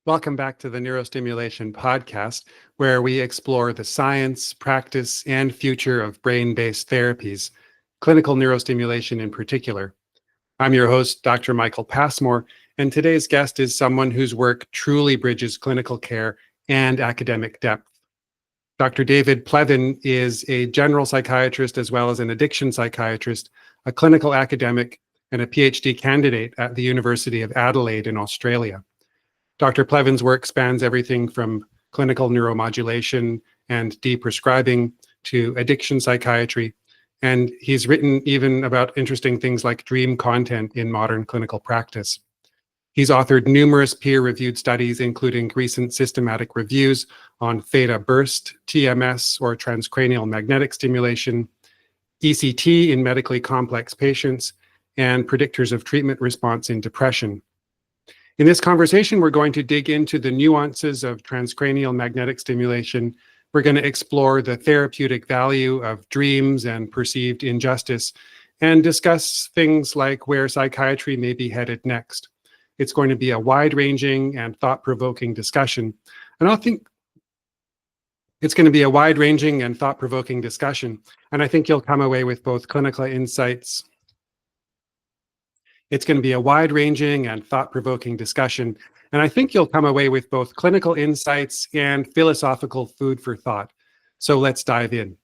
Welcome back to the Neurostimulation Podcast, where we explore the science, practice, and future of brain-based therapies, clinical neurostimulation in particular. I'm your host, Dr. Michael Passmore, and today's guest is someone whose work truly bridges clinical care and academic depth. Dr. David Plevin is a general psychiatrist as well as an addiction psychiatrist, a clinical academic, and a PhD candidate at the University of Adelaide in Australia. Dr. Plevin's work spans everything from clinical neuromodulation and deprescribing to addiction psychiatry, and he's written even about interesting things like dream content in modern clinical practice. He's authored numerous peer-reviewed studies, including recent systematic reviews on Theta burst, TMS, or transcranial magnetic stimulation, ECT in medically complex patients, and predictors of treatment response in depression. In this conversation, we're going to dig into the nuances of transcranial magnetic stimulation. We're going to explore the therapeutic value of dreams and perceived injustice, and discuss things like where psychiatry may be headed next. It's going to be a wide-ranging and thought-provoking discussion. And I think it's going to be a wide-ranging and thought-provoking discussion. And I think you'll come away with both clinical insights. It's going to be a wide-ranging and thought-provoking discussion, and I think you'll come away with both clinical insights and philosophical food for thought. So let's dive in.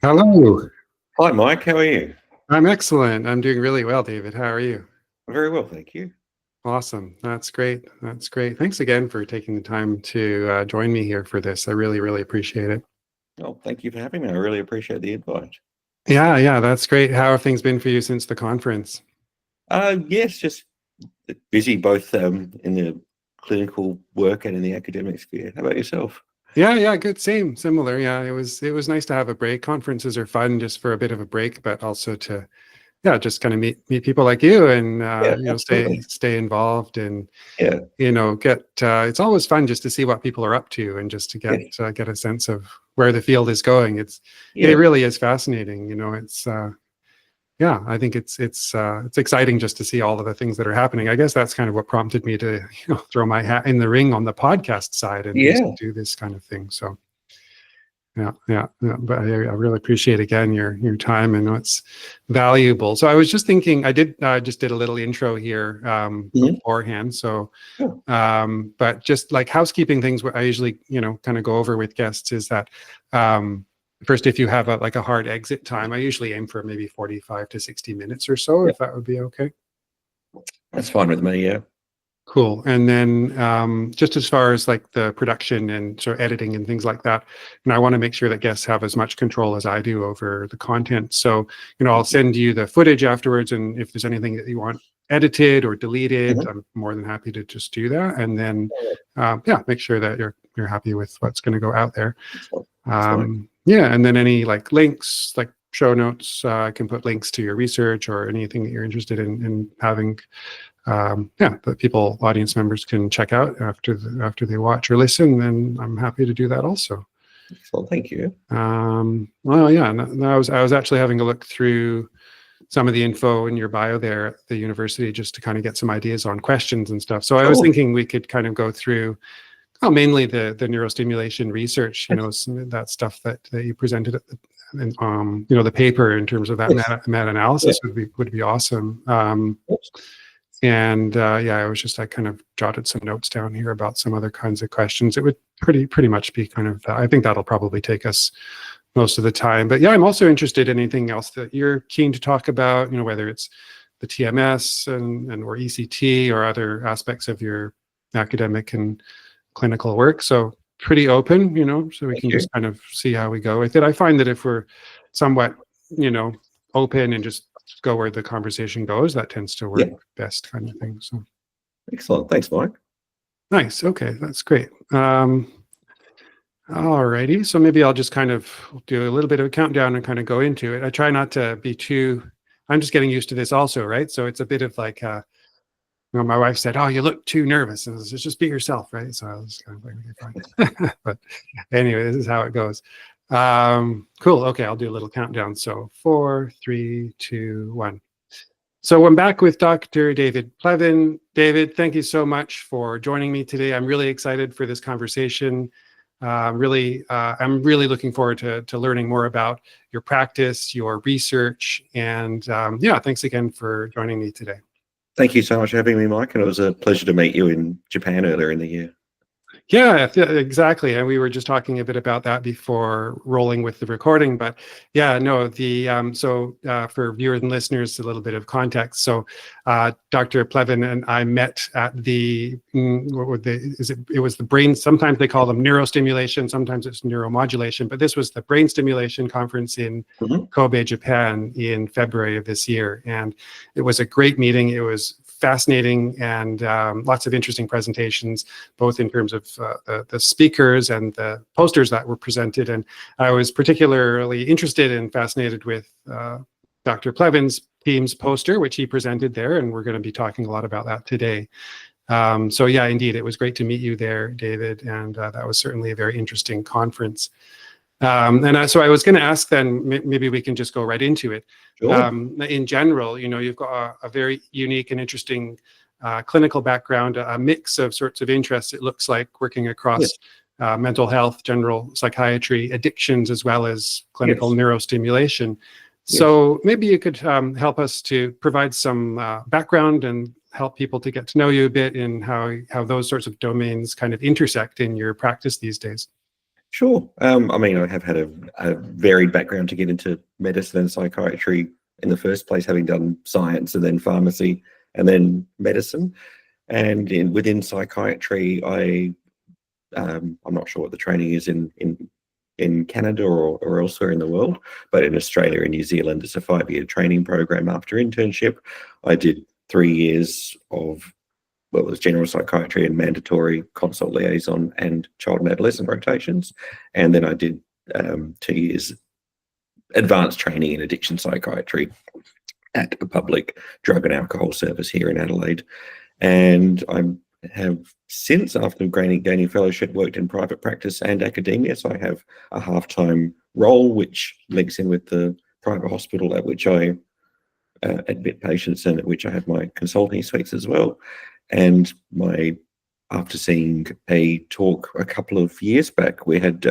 Hello. Hi, Mike. How are you? I'm excellent. I'm doing really well, David. How are you? Very well, thank you. Awesome. That's great. That's great. Thanks again for taking the time to join me here for this. I really, really appreciate it. Oh, thank you for having me. I really appreciate the invite. Yeah, that's great. How have things been for you since the conference? Yes, just busy both in the clinical work and in the academic sphere. How about yourself? Yeah, good. Similar. Yeah, it was nice to have a break. Conferences are fun just for a bit of a break, but also to just kind of meet people like you and Yeah, stay absolutely. stay involved and Yeah, get it's always fun just to see what people are up to and just to yes, get a sense of where the field is going. It yeah, really is fascinating. It's yeah, I think it's exciting just to see all of the things that are happening. I guess that's kind of what prompted me to throw my hat in the ring on the podcast side and just yeah. do this kind of thing. So yeah. But I really appreciate again your time. And it's valuable. So I was just thinking, I just did a little intro here Mhm. beforehand. So, Sure. but just like housekeeping things, what I usually kind of go over with guests is that first, if you have a hard exit time, I usually aim for maybe 45 to 60 minutes or so, Yeah, if that would be okay. that's fine with me. Yeah, Cool. And then just as far as like the production and sort of editing and things like that, and I want to make sure that guests have as much control as I do over the content. So, I'll send you the footage afterwards, and if there's anything that you want edited or deleted, Mhm. I'm more than happy to just do that. And then, Yeah, make sure that you're happy with what's going to go out there. that's fine. That's fine. Yeah, and then any like links, like show notes, I can put links to your research or anything that you're interested in having that audience members can check out after they watch or listen, then I'm happy to do that also. Excellent. Thank you. Well, yeah, and I was actually having a look through some of the info in your bio there at the university just to kind of get some ideas on questions and stuff. So I was Sure. thinking we could kind of go through mainly the neurostimulation research, some of that stuff that you presented at the paper in terms of that Yes. meta Yeah. analysis would be awesome. Yes. And I kind of jotted some notes down here about some other kinds of questions. It would pretty much be kind of, I think that'll probably take us most of the time. But yeah, I'm also interested in anything else that you're keen to talk about, whether it's the TMS and or ECT or other aspects of your academic and clinical work. So pretty open, so we Thank can you. just kind of see how we go with it. I find that if we're somewhat, open and just go where the conversation goes, that tends to work Yeah. best kind of thing. So Excellent. Thanks, Mike. nice. Okay, that's great. All righty. So maybe I'll just kind of do a little bit of a countdown and kind of go into it. I try not to be I'm just getting used to this also, right? So it's a bit of like, my wife said, "Oh, you look too nervous." And I was just be yourself, right? So I was kind of like, okay, fine. But anyway, this is how it goes. Cool. Okay, I'll do a little countdown. So 4, 3, 2, 1. So I'm back with Dr. David Plevin. David, thank you so much for joining me today. I'm really excited for this conversation. I'm really looking forward to learning more about your practice, your research, and thanks again for joining me today. Thank you so much for having me, Mike. And it was a pleasure to meet you in Japan earlier in the year. Yeah, exactly. And we were just talking a bit about that before rolling with the recording. But yeah, no, for viewers and listeners, a little bit of context. So Dr. Plevin and I met at it was the brain, sometimes they call them neurostimulation, sometimes it's neuromodulation, but this was the brain stimulation conference in Mhm. Kobe, Japan in February of this year. And it was a great meeting. It was fascinating and lots of interesting presentations, both in terms of the speakers and the posters that were presented. And I was particularly interested and fascinated with Dr. Plevin's team's poster, which he presented there, and we're going to be talking a lot about that today. So yeah, indeed, it was great to meet you there, David, and that was certainly a very interesting conference. So I was going to ask then, maybe we can just go right into it. Sure. In general, you've got a very unique and interesting clinical background, a mix of sorts of interests, it looks like, working across Yes. mental health, general psychiatry, addictions, as well as clinical Yes. neurostimulation. Yes. So maybe you could help us to provide some background and help people to get to know you a bit in how those sorts of domains kind of intersect in your practice these days. Sure. I mean, I have had a varied background to get into medicine and psychiatry in the first place, having done science and then pharmacy and then medicine. And within psychiatry, I'm not sure what the training is in in Canada or elsewhere in the world, but in Australia and New Zealand, it's a 5-year training program after internship. I did 3 years of, well, it was general psychiatry and mandatory consult liaison and child and adolescent rotations. And then I did 2 years advanced training in addiction psychiatry at a public drug and alcohol service here in Adelaide. And I have since, after gaining fellowship, worked in private practice and academia. So I have a half-time role, which links in with the private hospital at which I admit patients and at which I have my consulting suites as well. And after seeing a talk a couple of years back, we had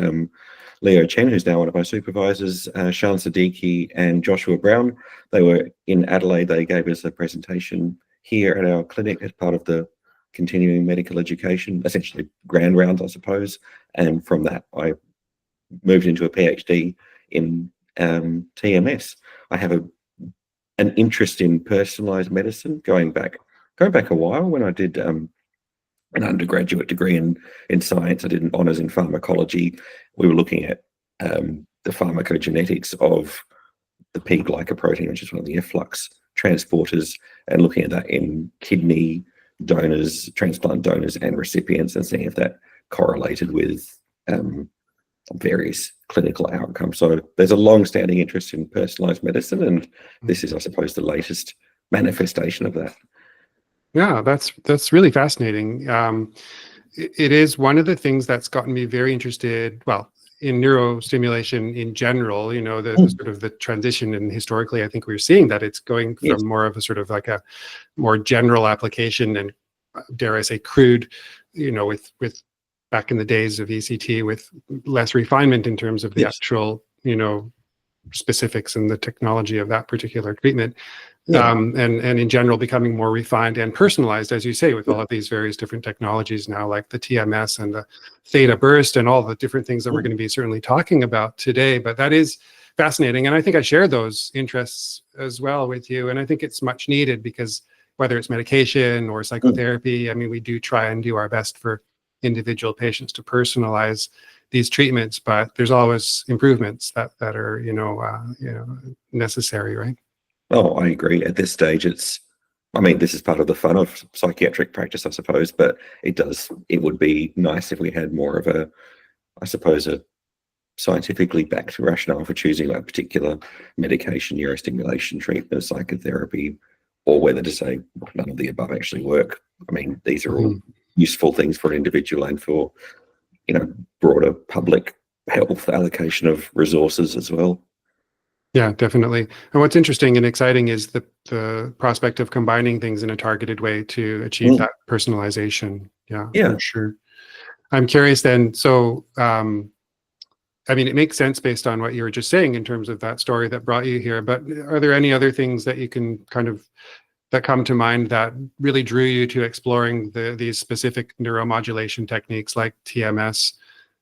Leo Chen, who's now one of my supervisors, Shan Siddiqui and Joshua Brown. They were in Adelaide. They gave us a presentation here at our clinic as part of the continuing medical education, essentially grand rounds, I suppose. And from that, I moved into a PhD in TMS. I have an interest in personalized medicine going back a while. When I did an undergraduate degree in science, I did an honours in pharmacology. We were looking at the pharmacogenetics of the P-glycoprotein, which is one of the efflux transporters, and looking at that in kidney donors, transplant donors and recipients, and seeing if that correlated with various clinical outcomes. So there's a long-standing interest in personalized medicine, and this is, I suppose, the latest manifestation of that. Yeah, that's really fascinating. It is one of the things that's gotten me very interested, well, in neurostimulation in general, the sort of the transition, and historically, I think we're seeing that it's going from more of a sort of like a more general application and, dare I say, crude, with back in the days of ECT, with less refinement in terms of the actual, specifics and the technology of that particular treatment. And in general becoming more refined and personalized, as you say, with all of these various different technologies now, like the TMS and the Theta burst and all the different things that we're going to be certainly talking about today. But that is fascinating. And I think I share those interests as well with you. And I think it's much needed, because whether it's medication or psychotherapy, I mean, we do try and do our best for individual patients to personalize these treatments, but there's always improvements that are, necessary, right? Oh, I agree. At this stage, this is part of the fun of psychiatric practice, I suppose, but it would be nice if we had more of a scientifically backed rationale for choosing a particular medication, neurostimulation treatment, psychotherapy, or whether to say none of the above actually work. I mean, these are all useful things for an individual and for, broader public health allocation of resources as well. Yeah, definitely. And what's interesting and exciting is the prospect of combining things in a targeted way to achieve that personalization. Yeah, for sure. I'm curious then, so, it makes sense based on what you were just saying in terms of that story that brought you here, but are there any other things that you can that come to mind that really drew you to exploring these specific neuromodulation techniques like TMS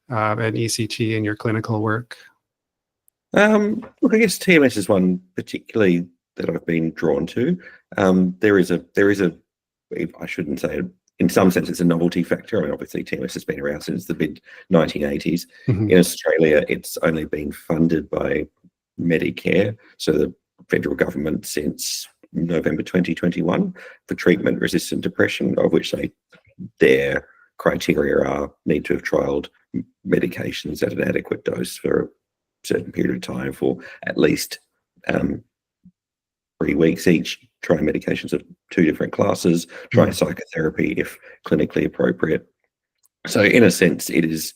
and ECT in your clinical work? Look, I guess TMS is one particularly that I've been drawn to. There is a, I shouldn't say, in some sense, it's a novelty factor. I mean, obviously, TMS has been around since the mid-1980s. In Australia, it's only been funded by Medicare, so the federal government, since November 2021, for treatment-resistant depression, of which their criteria are need to have trialled medications at an adequate dose for a certain period of time for at least 3 weeks each, try medications of 2 different classes, try psychotherapy if clinically appropriate. So in a sense, it is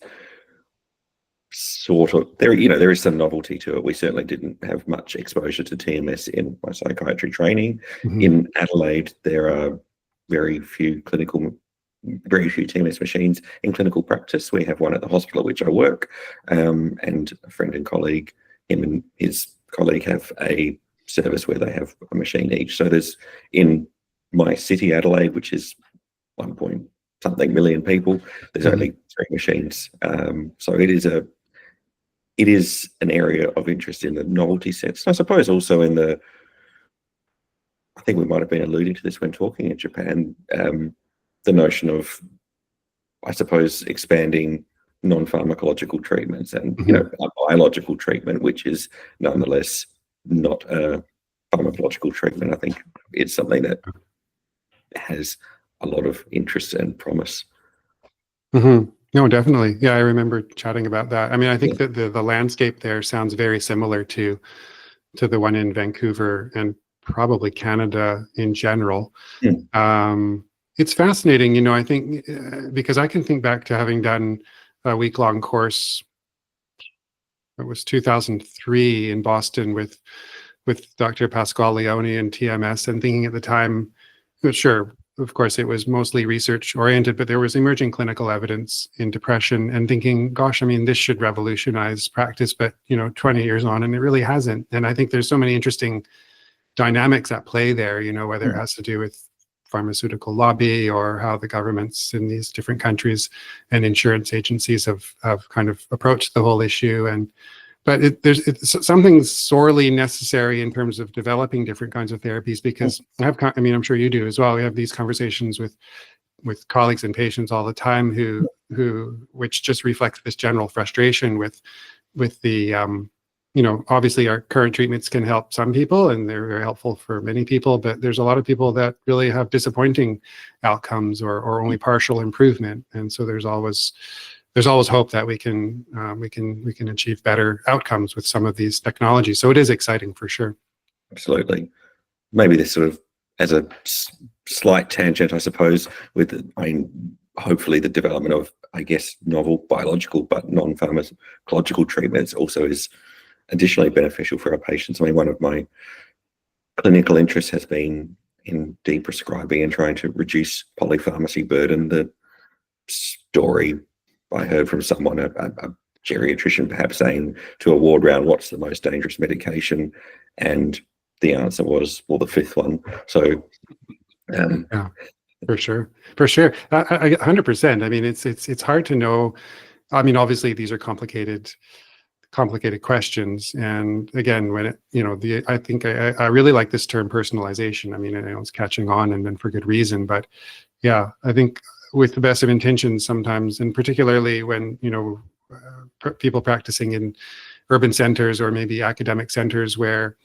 sort of, there is some novelty to it. We certainly didn't have much exposure to TMS in my psychiatry training. In Adelaide, there are very few TMS machines in clinical practice. We have one at the hospital at which I work, and a friend and colleague, him and his colleague, have a service where they have a machine each. So there's, in my city, Adelaide, which is 1 point something million people, there's only 3 machines. So it is an area of interest in the novelty sense. I suppose also I think we might have been alluding to this when talking in Japan, the notion of, I suppose, expanding non-pharmacological treatments and a biological treatment, which is nonetheless not a pharmacological treatment. I think it's something that has a lot of interest and promise. No, definitely. Yeah, I remember chatting about that. I mean, I think that the landscape there sounds very similar to the one in Vancouver and probably Canada in general. It's fascinating, I think, because I can think back to having done a week-long course. It was 2003 in Boston with Dr. Pasquale Leone and TMS, and thinking at the time, sure, of course, it was mostly research oriented, but there was emerging clinical evidence in depression, and thinking, gosh, I mean, this should revolutionize practice, but 20 years on, and it really hasn't. And I think there's so many interesting dynamics at play there, whether it has to do with pharmaceutical lobby or how the governments in these different countries and insurance agencies have kind of approached the whole issue. But it's something sorely necessary in terms of developing different kinds of therapies, because I'm sure you do as well. We have these conversations with colleagues and patients all the time which just reflects this general frustration with the obviously our current treatments can help some people and they're very helpful for many people, but there's a lot of people that really have disappointing outcomes or only partial improvement. And so there's always hope that we can achieve better outcomes with some of these technologies. So it is exciting for sure. Absolutely. Maybe this sort of as a slight tangent, I suppose, hopefully the development of, I guess, novel biological but non-pharmacological treatments also is additionally beneficial for our patients. I mean, one of my clinical interests has been in de-prescribing and trying to reduce polypharmacy burden. The story I heard from someone, a geriatrician perhaps, saying to a ward round, what's the most dangerous medication? And the answer was, well, the fifth one. So yeah, for sure. 100%. I mean, it's hard to know. I mean, obviously these are complicated questions, and again, when I think I really like this term personalization. I mean, I know it's catching on, and then for good reason, but yeah, I think with the best of intentions sometimes, and particularly when people practicing in urban centers or maybe academic centers where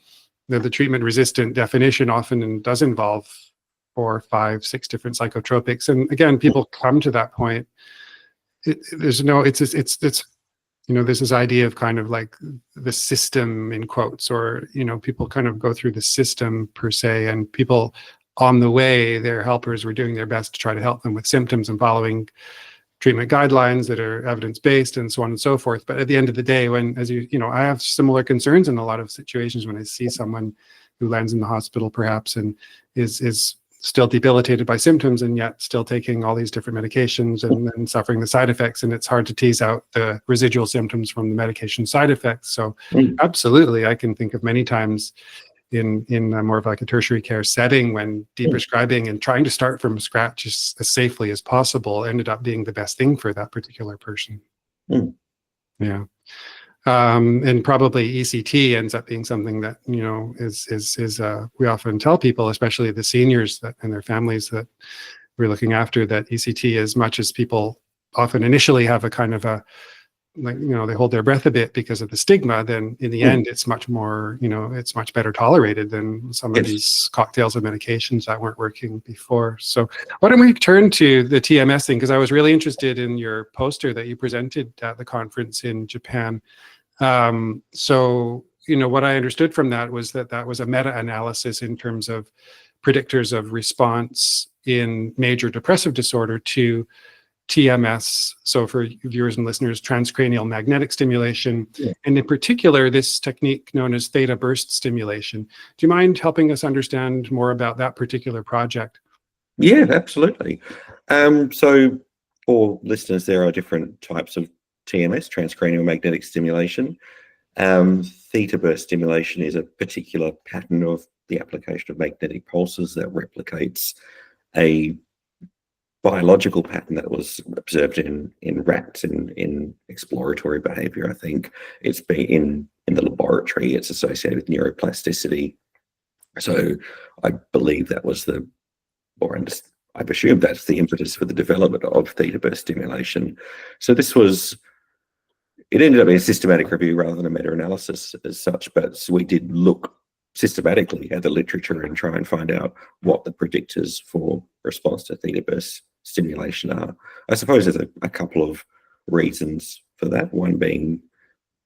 the treatment resistant definition often does involve 4, 5, 6 different psychotropics, and again, people come to that point. There's this idea of kind of like the system in quotes, or, people kind of go through the system per se, and people on the way, their helpers were doing their best to try to help them with symptoms and following treatment guidelines that are evidence-based and so on and so forth. But at the end of the day, when, as I have similar concerns in a lot of situations when I see someone who lands in the hospital perhaps and is still debilitated by symptoms and yet still taking all these different medications and suffering the side effects, and it's hard to tease out the residual symptoms from the medication side effects. So absolutely, I can think of many times in more of like a tertiary care setting when de-prescribing and trying to start from scratch as safely as possible ended up being the best thing for that particular person. Yeah. And probably ECT ends up being something that, is we often tell people, especially the seniors and their families that we're looking after, that ECT, as much as people often initially have a kind of a, like, they hold their breath a bit because of the stigma, then in the end, it's much more, it's much better tolerated than some of these cocktails of medications that weren't working before. So why don't we turn to the TMS thing? Because I was really interested in your poster that you presented at the conference in Japan. So, what I understood from that was that was a meta-analysis in terms of predictors of response in major depressive disorder to TMS. So for viewers and listeners, transcranial magnetic stimulation, and in particular, this technique known as theta burst stimulation. Do you mind helping us understand more about that particular project? Yeah, absolutely. So for listeners, there are different types of TMS, transcranial magnetic stimulation. Theta burst stimulation is a particular pattern of the application of magnetic pulses that replicates a biological pattern that was observed in rats in exploratory behavior. I think it's been in the laboratory, it's associated with neuroplasticity. So I believe that was I've assumed that's the impetus for the development of theta burst stimulation. So it ended up being a systematic review rather than a meta-analysis as such, but we did look systematically at the literature and try and find out what the predictors for response to theta burst stimulation are. I suppose there's a couple of reasons for that. One being,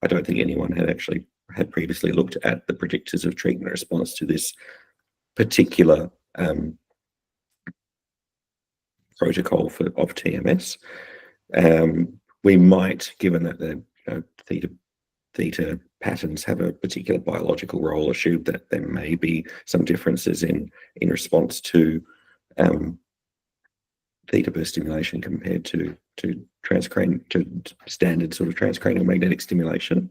I don't think anyone had previously looked at the predictors of treatment response to this particular protocol of TMS. We might, given that the theta patterns have a particular biological role, assume that there may be some differences in response to theta burst stimulation compared to standard sort of transcranial magnetic stimulation.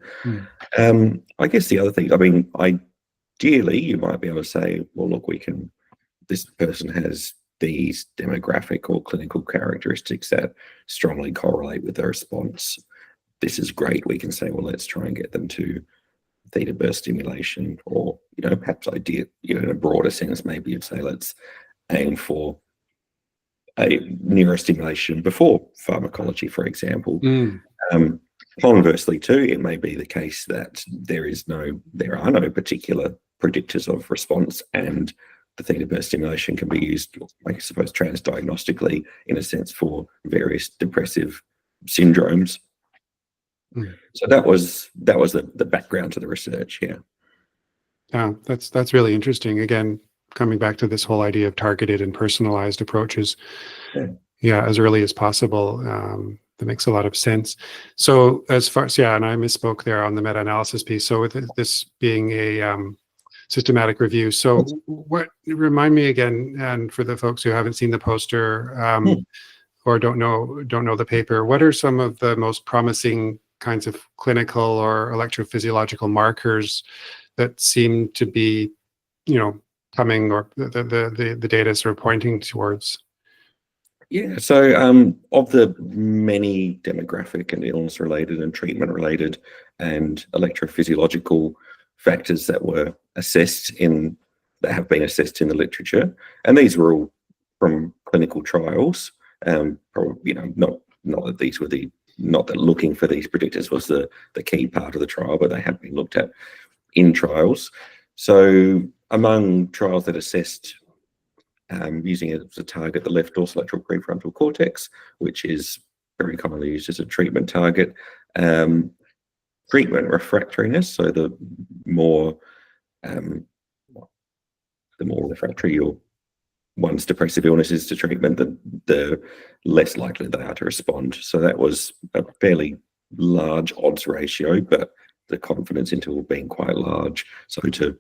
I guess the other thing, I mean, ideally, you might be able to say, well, look, this person has these demographic or clinical characteristics that strongly correlate with the response. This is great. We can say, well, let's try and get them to theta burst stimulation, or, perhaps in a broader sense, maybe you'd say, let's aim for a neurostimulation before pharmacology, for example. Conversely, too, it may be the case that there are no particular predictors of response, and the theta burst stimulation can be used, I suppose, transdiagnostically in a sense for various depressive syndromes. So that was the background to the research. Yeah, that's really interesting. Again, coming back to this whole idea of targeted and personalized approaches, as early as possible. That makes a lot of sense. So as far as, and I misspoke there on the meta-analysis piece. So with this being a systematic review, so remind me again, and for the folks who haven't seen the poster or don't know the paper, what are some of the most promising kinds of clinical or electrophysiological markers that seem to be, coming, or the data sort of pointing towards? Yeah, so of the many demographic and illness-related and treatment-related and electrophysiological factors that have been assessed in the literature, and these were all from clinical trials. Probably, not that looking for these predictors was the key part of the trial, but they have been looked at in trials. So among trials that assessed using it as a target, the left dorsolateral prefrontal cortex, which is very commonly used as a treatment target. Treatment refractoriness, so the more refractory one's depressive illness is to treatment, the less likely they are to respond. So that was a fairly large odds ratio, but the confidence interval being quite large. So to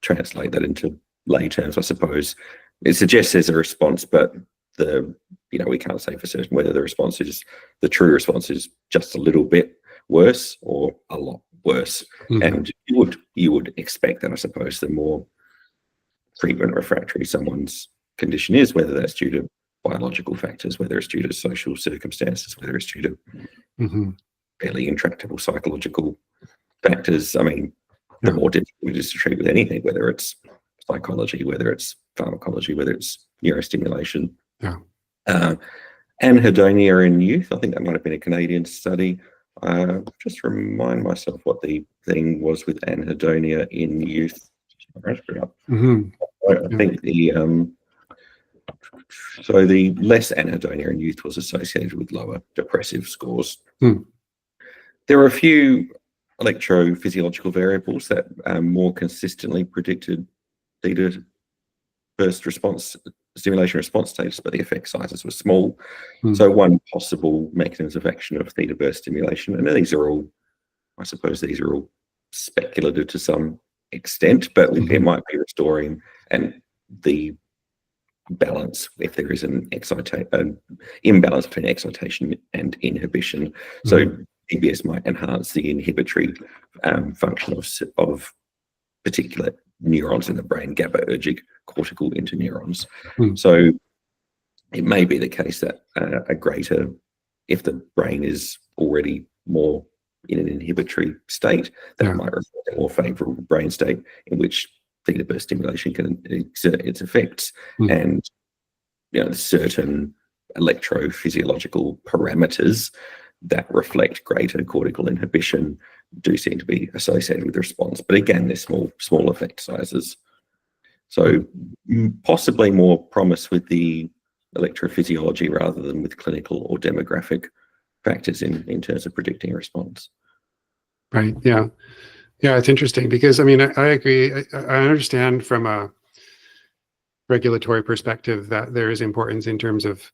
translate that into lay terms, I suppose, it suggests there's a response, but we can't say for certain whether the true response is just a little bit worse or a lot worse. And you would expect that, I suppose, the more treatment refractory someone's condition is, whether that's due to biological factors, whether it's due to social circumstances, whether it's due to fairly intractable psychological factors. I mean, the more difficult it is to treat with anything, whether it's psychology, whether it's pharmacology, whether it's neurostimulation. Anhedonia in youth, I think that might have been a Canadian study. Just remind myself what the thing was with anhedonia in youth. I think the less anhedonia in youth was associated with lower depressive scores. There are a few electrophysiological variables that more consistently predicted theta burst stimulation response status, but the effect sizes were small. So one possible mechanism of action of theta burst stimulation, and these are all speculative to some extent, but it might be restoring and the balance if there is an imbalance between excitation and inhibition. So TBS might enhance the inhibitory function of particular neurons in the brain, GABAergic cortical interneurons. So it may be the case that if the brain is already more in an inhibitory state, that might reflect a more favorable brain state in which theta burst stimulation can exert its effects. And certain electrophysiological parameters that reflect greater cortical inhibition do seem to be associated with response. But again, they're small effect sizes. So possibly more promise with the electrophysiology rather than with clinical or demographic factors in terms of predicting response. Right. Yeah. Yeah. It's interesting because, I mean, I agree. I understand from a regulatory perspective that there is importance in terms of,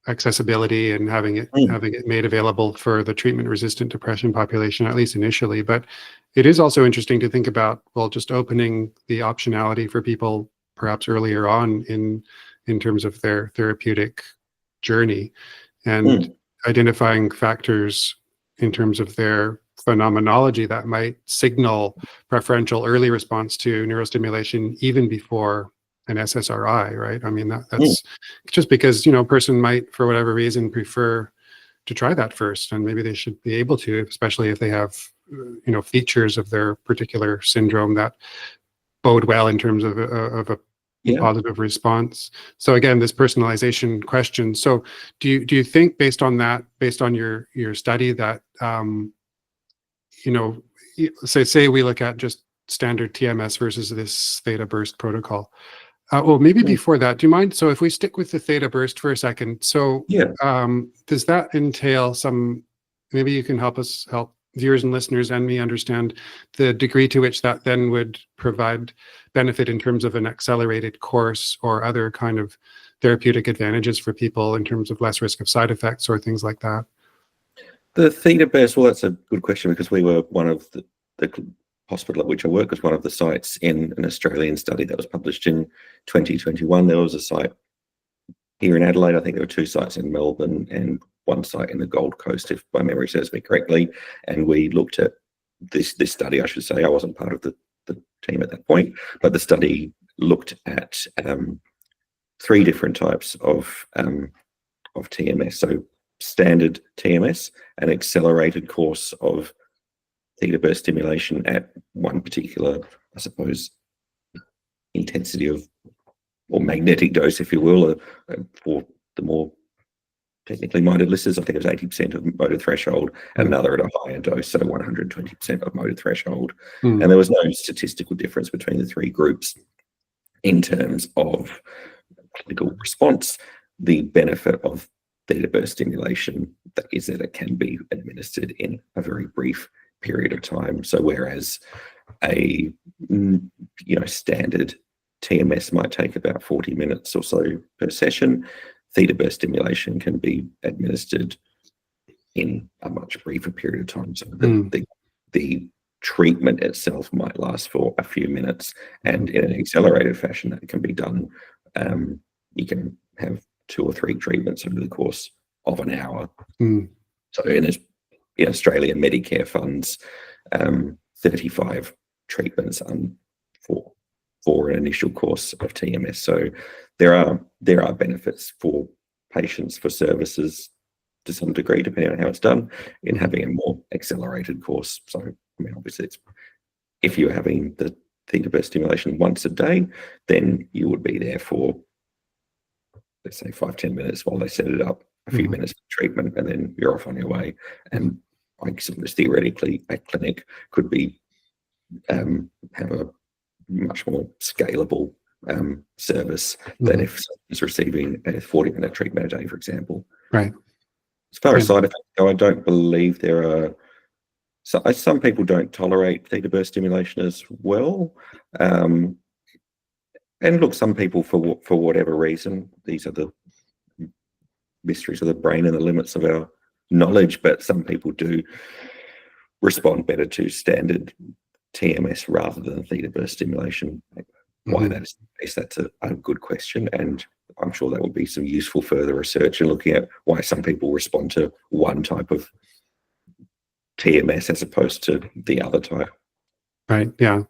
accessibility and having it made available for the treatment-resistant depression population, at least initially. But it is also interesting to think about, well, just opening the optionality for people perhaps earlier on in terms of their therapeutic journey, and identifying factors in terms of their phenomenology that might signal preferential early response to neurostimulation even before an SSRI, right? I mean, that's just because, a person might, for whatever reason, prefer to try that first, and maybe they should be able to, especially if they have, features of their particular syndrome that bode well in terms of a positive response. So again, this personalization question. So do you think, based on your study, that, say we look at just standard TMS versus this theta burst protocol. Well, maybe before that, do you mind? So if we stick with the theta burst for a second, so does that entail maybe you can help viewers and listeners and me understand the degree to which that then would provide benefit in terms of an accelerated course or other kind of therapeutic advantages for people in terms of less risk of side effects or things like that? The theta burst, well, that's a good question, because we were one of the hospital at which I work was one of the sites in an Australian study that was published in 2021. There was a site here in Adelaide. I think there were 2 sites in Melbourne and 1 site in the Gold Coast, if my memory serves me correctly. And we looked at this study, I should say. I wasn't part of the team at that point, but the study looked at 3 different types of TMS. So standard TMS, an accelerated course of theta burst stimulation at one particular, I suppose, intensity of, or magnetic dose, if you will, for the more technically minded listeners. I think it was 80% of motor threshold, and another at a higher dose, so 120% of motor threshold. And there was no statistical difference between the 3 groups in terms of clinical response. The benefit of theta burst stimulation is that it can be administered in a very brief period of time. So whereas a standard TMS might take about 40 minutes or so per session, theta burst stimulation can be administered in a much briefer period of time. So the treatment itself might last for a few minutes, and in an accelerated fashion that can be done. You can have 2 or 3 treatments over the course of an hour. So in Australia, Medicare funds 35 treatments for an initial course of TMS. So there are benefits for patients, for services to some degree, depending on how it's done, in having a more accelerated course. So, I mean, obviously, if you're having the theta burst stimulation once a day, then you would be there for, let's say, 5-10 minutes while they set it up, a few minutes for treatment, and then you're off on your way. And I suppose theoretically, a clinic could be have a much more scalable service than if someone's receiving a 40-minute treatment a day, for example. Right. As far as side effects go, I don't believe there are. So some people don't tolerate theta burst stimulation as well. And look, some people, for whatever reason, these are the mysteries of the brain and the limits of our knowledge, but some people do respond better to standard TMS rather than theta burst stimulation. Why that is the case, that's a good question, and I'm sure that would be some useful further research in looking at why some people respond to one type of TMS as opposed to the other type. Right. Yeah.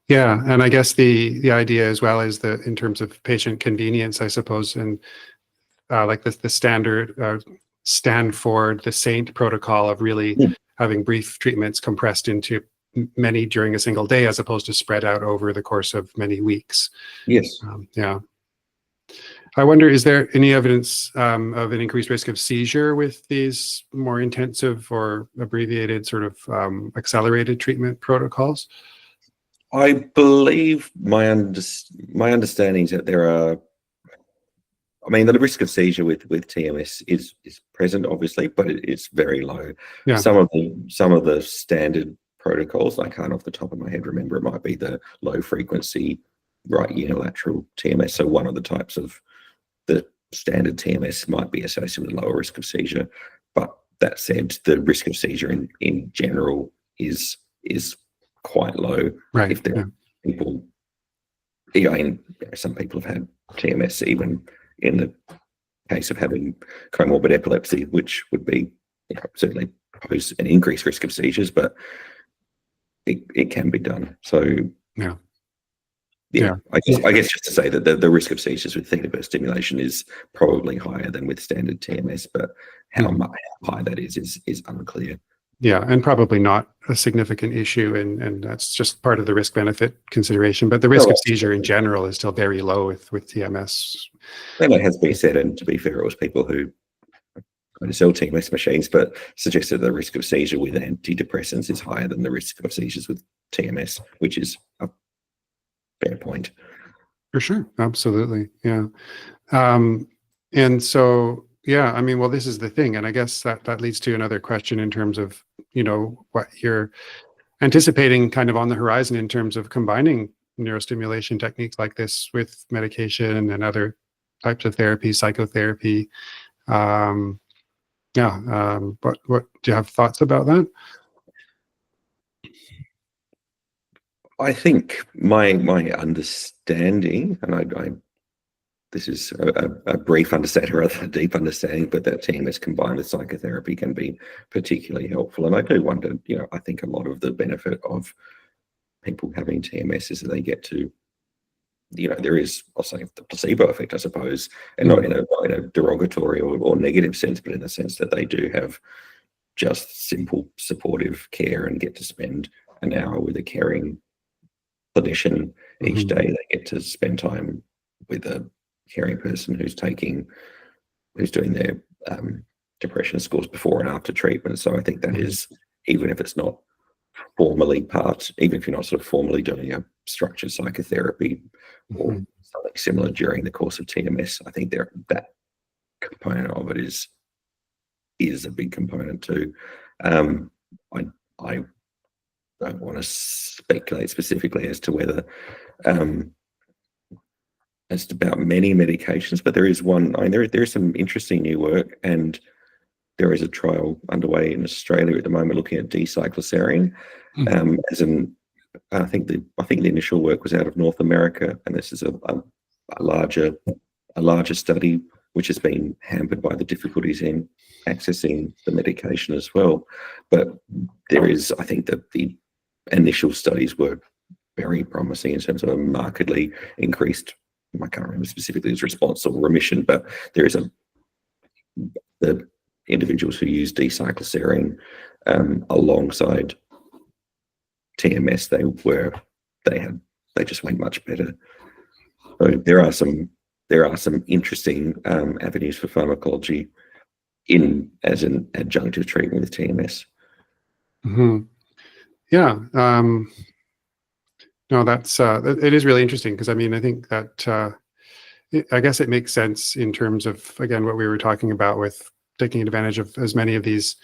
Yeah. And I guess the idea as well is that in terms of patient convenience, I suppose, and like the standard Stanford, the SAINT protocol of really having brief treatments compressed into many during a single day, as opposed to spread out over the course of many weeks. Yes. Yeah. I wonder, is there any evidence of an increased risk of seizure with these more intensive or abbreviated sort of accelerated treatment protocols? I believe my understanding is that there are, I mean, the risk of seizure with TMS is present, obviously, but it's very low. Yeah. Some of the standard protocols, I can't off the top of my head remember, it might be the low frequency right unilateral TMS. So one of the types of the standard TMS might be associated with a lower risk of seizure. But that said, the risk of seizure in general is quite low. Right. If there are people, again, some people have had TMS even in the case of having comorbid epilepsy, which would be certainly pose an increased risk of seizures, but it can be done. So I guess just to say that the risk of seizures with theta burst stimulation is probably higher than with standard TMS, but how high that is unclear. Yeah, and probably not a significant issue, and that's just part of the risk-benefit consideration. But the risk of seizure in general is still very low with TMS. And it has been said, and to be fair, it was people who sell TMS machines, but suggested the risk of seizure with antidepressants is higher than the risk of seizures with TMS, which is a fair point. For sure, absolutely, yeah. And so, yeah, I mean, well, this is the thing, and I guess that leads to another question in terms of, what you're anticipating kind of on the horizon in terms of combining neurostimulation techniques like this with medication and other types of therapy, psychotherapy. What do you have thoughts about that? I think my understanding, and this is a brief understanding rather than a deep understanding, but that TMS combined with psychotherapy can be particularly helpful. And I do wonder, I think a lot of the benefit of people having TMS is that they get to, there is, I'll say, the placebo effect, I suppose, and not in a derogatory or negative sense, but in the sense that they do have just simple supportive care and get to spend an hour with a caring clinician each day. They get to spend time with a caring person who's doing their depression scores before and after treatment. So I think that is, even if it's not formally even if you're not sort of formally doing a structured psychotherapy or something similar during the course of TMS, I think that component of it is a big component too. I don't want to speculate specifically as to whether it's about many medications, but there is one. I mean, there is some interesting new work, and there is a trial underway in Australia at the moment looking at D-cycloserine. I think the initial work was out of North America, and this is a larger study which has been hampered by the difficulties in accessing the medication as well. But there is, I think that the initial studies were very promising in terms of a markedly increased, I can't remember specifically as response or remission, but there is the individuals who use D-cycloserine alongside TMS, they just went much better. So there are some interesting avenues for pharmacology as an adjunctive treatment with TMS. Yeah. No, that's it is really interesting, because I mean, I think that I guess it makes sense in terms of, again, what we were talking about with taking advantage of as many of these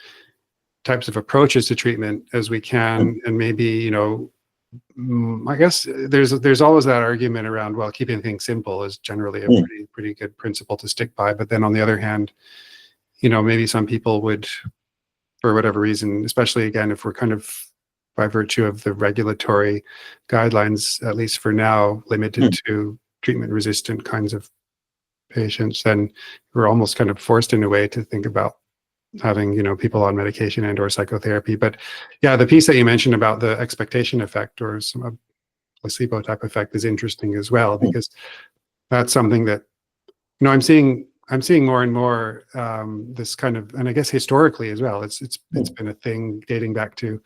types of approaches to treatment as we can, and maybe, I guess there's always that argument around, well, keeping things simple is generally a pretty good principle to stick by. But then on the other hand, maybe some people would, for whatever reason, especially again, if we're kind of by virtue of the regulatory guidelines, at least for now, limited to treatment-resistant kinds of patients, then we're almost kind of forced in a way to think about having, people on medication and or psychotherapy. But yeah, the piece that you mentioned about the expectation effect or some placebo type effect is interesting as well, because that's something that, I'm seeing more and more this kind of, and I guess historically as well, it's been a thing dating back to,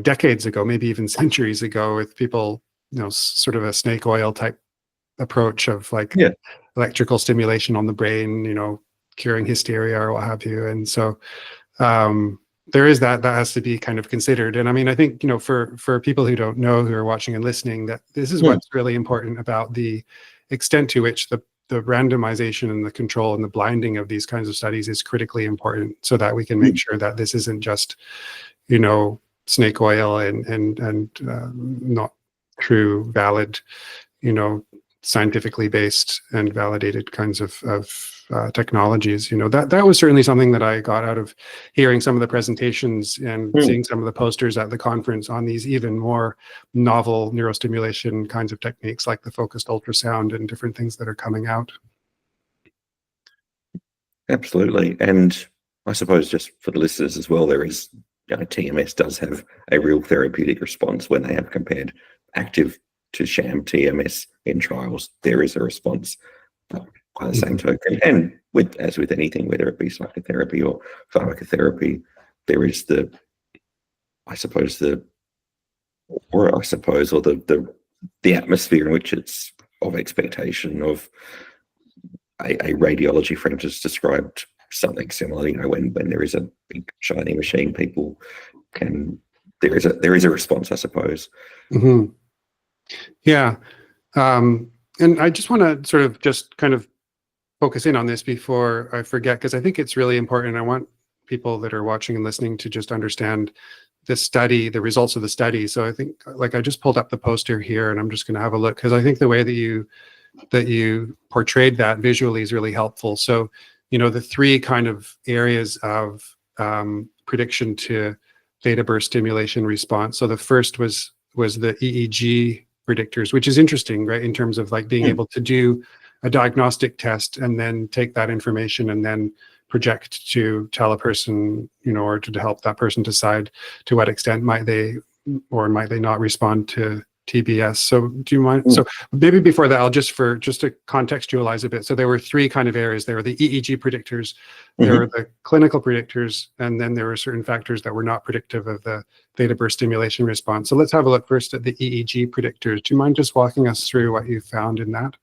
decades ago, maybe even centuries ago, with people, sort of a snake oil type approach of like Yeah. electrical stimulation on the brain, curing hysteria or what have you. And so there is that has to be kind of considered. And I mean, I think, for people who don't know, who are watching and listening, that this is what's really important about the extent to which the randomization and the control and the blinding of these kinds of studies is critically important, so that we can make sure that this isn't just, snake oil and not true, valid, scientifically based and validated kinds of technologies. That was certainly something that I got out of hearing some of the presentations and seeing some of the posters at the conference on these even more novel neurostimulation kinds of techniques, like the focused ultrasound and different things that are coming out. Absolutely. And I suppose just for the listeners as well, there is, TMS does have a real therapeutic response when they have compared active to sham TMS in trials. There is a response by the same token. And as with anything, whether it be psychotherapy or pharmacotherapy, there is the atmosphere in which it's of expectation of a radiology friend has described something similar. When there is a big shiny machine, people there is a response, I suppose. Yeah. And I just want to sort of just kind of focus in on this before I forget, because I think it's really important. I want people that are watching and listening to just understand the study, the results of the study. So I think, like, I just pulled up the poster here, and I'm just going to have a look, because I think the way that you portrayed that visually is really helpful. So, the three kind of areas of prediction to theta burst stimulation response. So the first was the EEG predictors, which is interesting, right? In terms of like being able to do a diagnostic test and then take that information and then project to tell a person, or to help that person decide to what extent might they or might they not respond to TBS. So do you mind? So maybe before that, I'll just to contextualize a bit. So there were three kind of areas. There were the EEG predictors, there were the clinical predictors, and then there were certain factors that were not predictive of the theta burst stimulation response. So let's have a look first at the EEG predictors. Do you mind just walking us through what you found in that?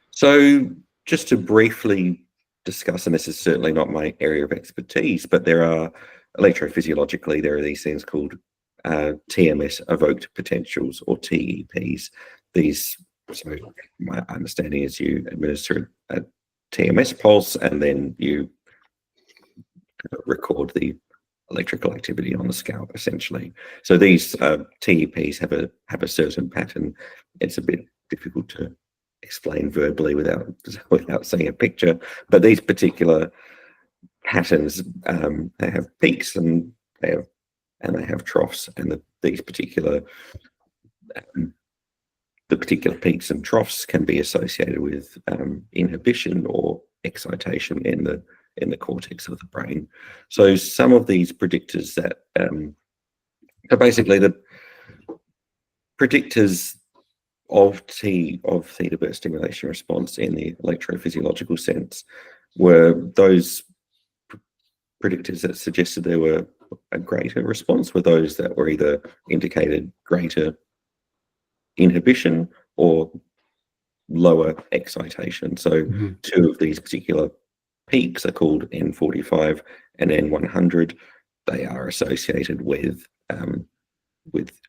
So just to briefly discuss, and this is certainly not my area of expertise, but there are electrophysiologically, there are these things called TMS evoked potentials, or TEPs. These, so my understanding is you administer a TMS pulse and then you record the electrical activity on the scalp, essentially. So these TEPs have a certain pattern. It's a bit difficult to explain verbally without seeing a picture, but these particular patterns, they have peaks and they have troughs, and these particular the particular peaks and troughs can be associated with inhibition or excitation in the cortex of the brain. So some of these predictors that are basically the predictors of theta burst stimulation response in the electrophysiological sense were those predictors that suggested there were a greater response, were those that were either indicated greater inhibition or lower excitation. So two of these particular peaks are called N45 and N100. They are associated with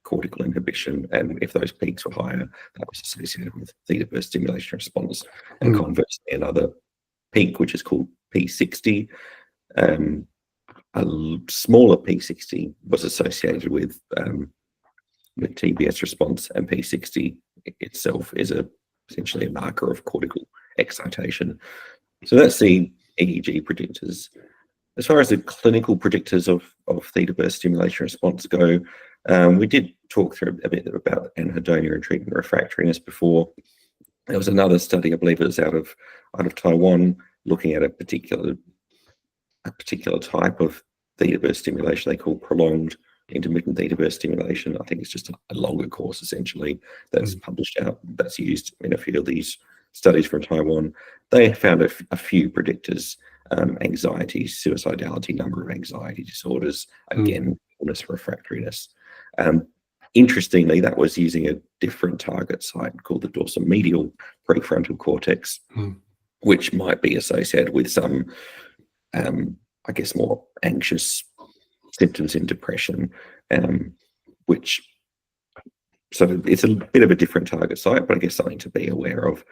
cortical inhibition, and if those peaks were higher, that was associated with theta burst stimulation response. And conversely, another peak, which is called P60, a smaller P60 was associated with TBS response, and P60 itself is essentially a marker of cortical excitation. So that's the EEG predictors. As far as the clinical predictors of theta burst stimulation response go, we did talk through a bit about anhedonia and treatment refractoriness before. There was another study, I believe it was out of Taiwan, looking at a particular type of theta burst stimulation they call prolonged intermittent theta burst stimulation. I think it's just a longer course, essentially, that's published out, that's used in a few of these studies from Taiwan. They found a few predictors: anxiety, suicidality, number of anxiety disorders, again, illness, refractoriness. interestingly, that was using a different target site called the dorsomedial prefrontal cortex, which might be associated with some, I guess, more anxious symptoms in depression, which, so it's a bit of a different target site, but I guess something to be aware of.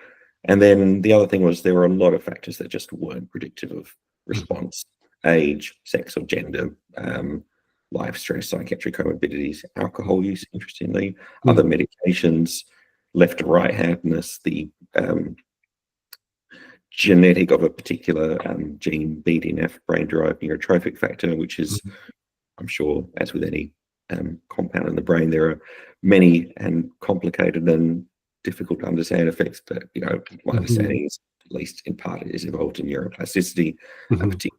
And then the other thing was there were a lot of factors that just weren't predictive of response: age, sex or gender, life stress, psychiatric comorbidities, alcohol use, interestingly, other medications, left to right handedness, the genetic of a particular gene, BDNF, brain-derived neurotrophic factor, which is, I'm sure, as with any compound in the brain, there are many and complicated and difficult to understand effects, but my understanding is, at least in part, it is involved in neuroplasticity, a particular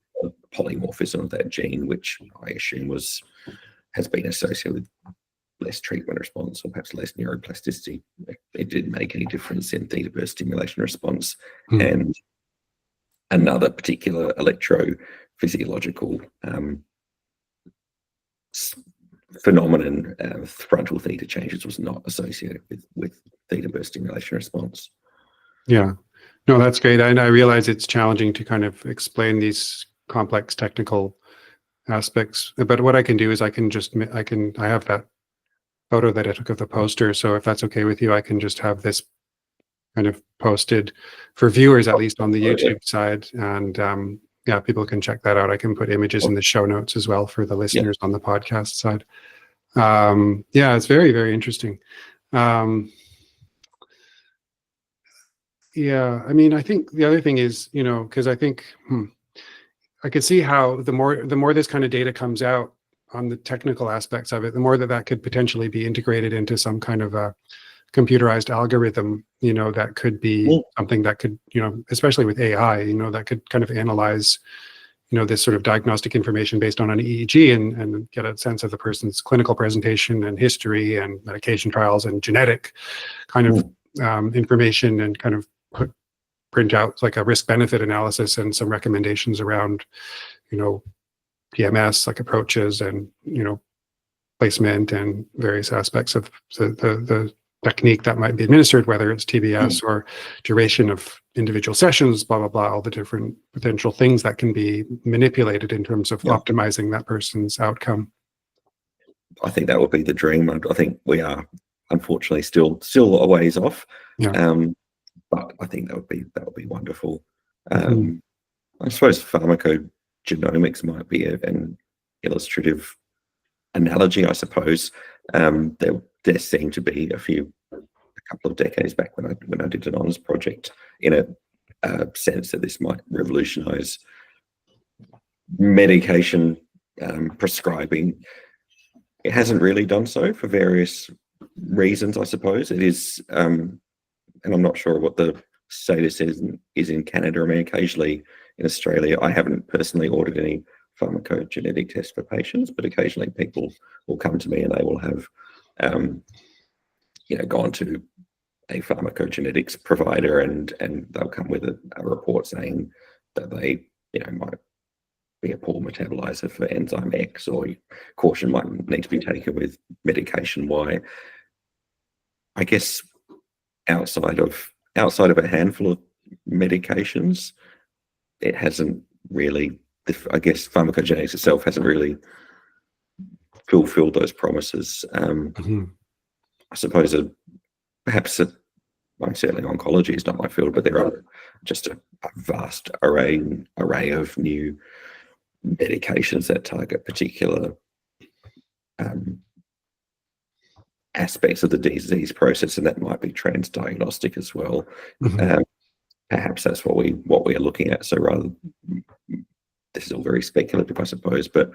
polymorphism of that gene, which I assume has been associated with less treatment response or perhaps less neuroplasticity. It didn't make any difference in theta burst stimulation response. And another particular electrophysiological phenomenon, frontal theta changes, was not associated with theta burst stimulation response. Yeah, no, that's great. And I realize it's challenging to kind of explain these complex technical aspects, but what I can do is I have that photo that I took of the poster. So if that's okay with you, I can just have this kind of posted for viewers, at least on the YouTube side. And yeah, people can check that out. I can put images in the show notes as well for the listeners on the podcast side. Yeah, it's very, very interesting. Yeah, I mean, I think the other thing is, because I think I could see how the more this kind of data comes out on the technical aspects of it, the more that could potentially be integrated into some kind of a computerized algorithm, that could be something that could, especially with AI, that could kind of analyze, this sort of diagnostic information based on an EEG and get a sense of the person's clinical presentation and history and medication trials and genetic kind of information, and kind of print out like a risk benefit analysis and some recommendations around, TMS, like approaches and, placement and various aspects of the technique that might be administered, whether it's TBS or duration of individual sessions, blah, blah, blah, all the different potential things that can be manipulated in terms of optimizing that person's outcome. I think that would be the dream. I think we are unfortunately still a ways off. But I think that would be wonderful. I suppose pharmacogenomics might be an illustrative analogy, I suppose. There seemed to be a couple of decades back when I did an honours project, in a sense that this might revolutionise medication prescribing. It hasn't really done so for various reasons, I suppose. It is, and I'm not sure what the status is in Canada. I mean, occasionally in Australia, I haven't personally ordered any pharmacogenetic tests for patients, but occasionally people will come to me and they will have, gone to a pharmacogenetics provider and they'll come with a report saying that they, might be a poor metabolizer for enzyme X, or caution might need to be taken with medication Y. I guess outside of a handful of medications, it hasn't really, I guess pharmacogenetics itself hasn't really fulfilled those promises. I suppose perhaps certainly oncology is not my field, but there are just a vast array of new medications that target particular aspects of the disease process, and that might be transdiagnostic as well. Perhaps that's what we are looking at. So rather, this is all very speculative, I suppose, but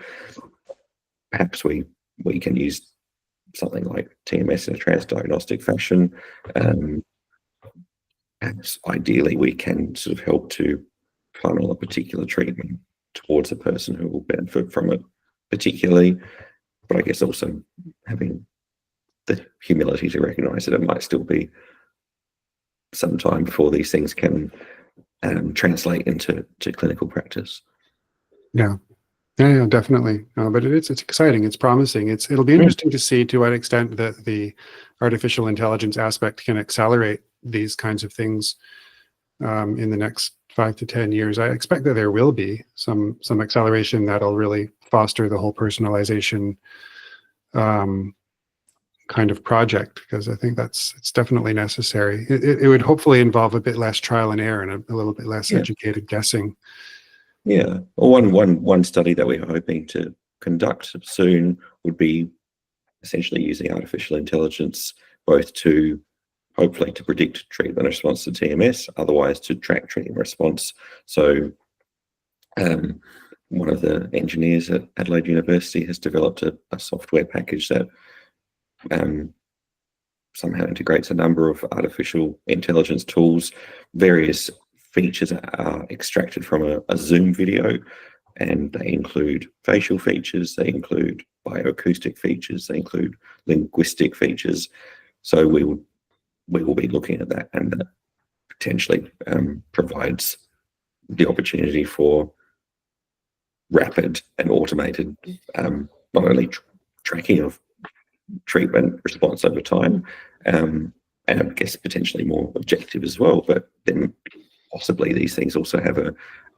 perhaps we can use something like TMS in a transdiagnostic fashion. Perhaps ideally we can sort of help to funnel a particular treatment towards a person who will benefit from it particularly, but I guess also having the humility to recognise that it might still be some time before these things can translate into clinical practice. Yeah. Yeah, definitely. But it's exciting. It's promising. It'll be interesting to see to what extent that the artificial intelligence aspect can accelerate these kinds of things in the next 5 to 10 years. I expect that there will be some acceleration that'll really foster the whole personalization kind of project, because I think it's definitely necessary. It would hopefully involve a bit less trial and error and a little bit less Yeah. educated guessing. Yeah. Well, one study that we're hoping to conduct soon would be essentially using artificial intelligence both to hopefully to predict treatment response to TMS, otherwise to track treatment response. So one of the engineers at Adelaide University has developed a software package that somehow integrates a number of artificial intelligence tools. Various features are extracted from a Zoom video, and they include facial features, they include bioacoustic features, they include linguistic features. So we will be looking at that, and that potentially provides the opportunity for rapid and automated not only tracking of treatment response over time, and I guess potentially more objective as well, but then possibly these things also have